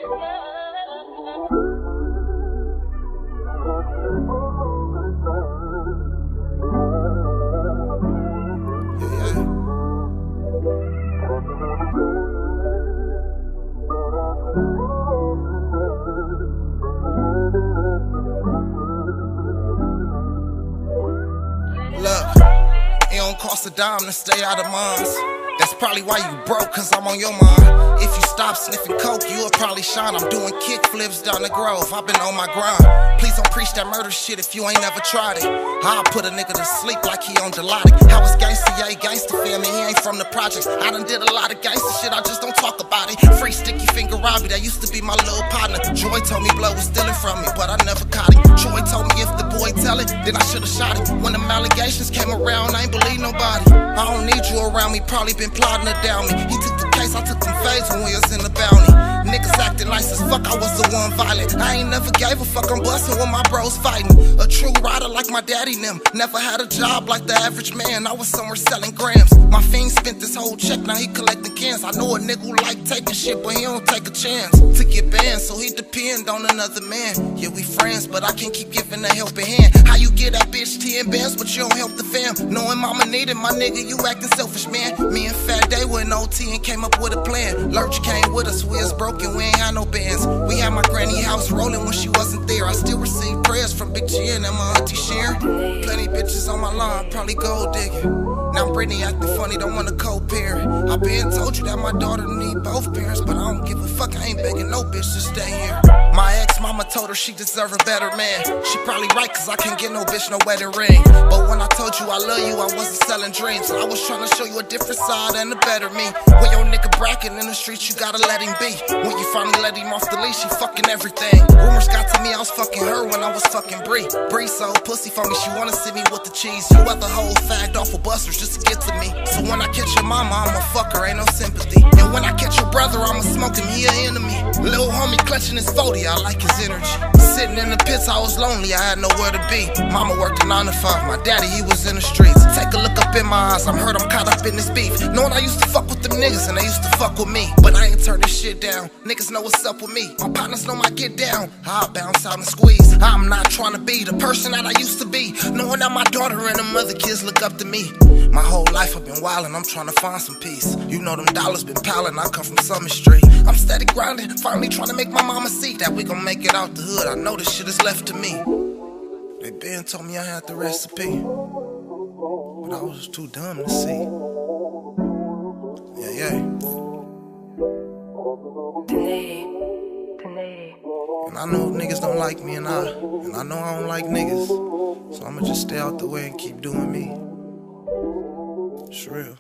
It don't cost a dime to stay out of mines. That's probably why you broke, cause I'm on your mind. If you stop sniffing coke, you'll probably shine. I'm doing kick flips down the Grove, I've been on my grind. Please don't preach that murder shit if you ain't never tried it. I'll put a nigga to sleep like he on Gelodic. How is Gangsta, Yae Gangsta family, he ain't from the projects. I done did a lot of gangsta shit, I just don't talk about it. Free sticky finger Robbie, that used to be my little partner. Joy told me blood was stealing from me, but I never caught him. Joy told me if the boy tell it, then I should've shot him. When them allegations came around, I ain't believe nobody. I don't need you around me, probably been plotting to down me. He took the case, I took them fades when we was in the bounty. Niggas acting nice as fuck, I was the one violent. I ain't never gave a fuck, I'm bustin' when my bros fighting. A true rider like my daddy and them. Never had a job like the average man, I was somewhere selling grams. My fiend spent this whole check, now he collecting cans. I know a nigga who like taking shit, but he don't take a chance to get banned, so he depend on another man. Yeah, we friends, but I can't keep giving a helping hand. How you get that bitch 10 bands, but you don't help the fam? Knowing mama needed my nigga, you acting selfish, man. Me and Fat Day went OT and came up with a plan. Lurch came with us, we was broken, we ain't had no bands. We had my granny house rolling when she wasn't there. I still receive prayers from Big G and my auntie Sharon. Plenty bitches on my lawn, probably gold digging. Now Brittany acting funny, don't want a co-parent. I been told you that my daughter need both parents, but I don't give a fuck, I ain't begging no bitch to stay here. My ex-mama told her she deserve a better man. She probably right, cause I can't get no bitch no wedding ring. But when I told you I love you, I wasn't selling dreams. I was trying to show you a different side and a better me. When your nigga bragging in the streets, you gotta let him be. When you finally let him off the leash, he fucking everything. Rumors got to me, I was fucking her when I was fucking Bree. Bree sold pussy for me, she wanna see me with the cheese. You other hoes fagged off of busters just to get to me. So when I catch your mama, I'ma fuck her, ain't no sympathy. And when I catch your brother, I'ma smoke him, he an enemy. Little homie clutching his 40, I like his energy. Sitting in the pits, I was lonely, I had nowhere to be. Mama worked a 9 to 5, my daddy, he was in the streets. Take a look up in my eyes, I'm hurt, I'm caught up in this beef. Knowing I used to fuck with them niggas and they used to fuck with me. But I ain't turn this shit down, niggas know what's up with me. My partners know my get down, I'll bounce out and squeeze. I'm not trying to be the person that I used to be. Knowing that my daughter and them other kids look up to me. My whole life I've been wildin', I'm trying to find some peace. You know them dollars been piling, I come from Summer Street. I'm steady grinding, finally trying to make my mama see that we gon' make it out the hood. I know this shit is left to me. They been told me I had the recipe, but I was too dumb to see. Yeah, yeah. And I know niggas don't like me, and I know I don't like niggas. So I'ma just stay out the way and keep doing me. It's real.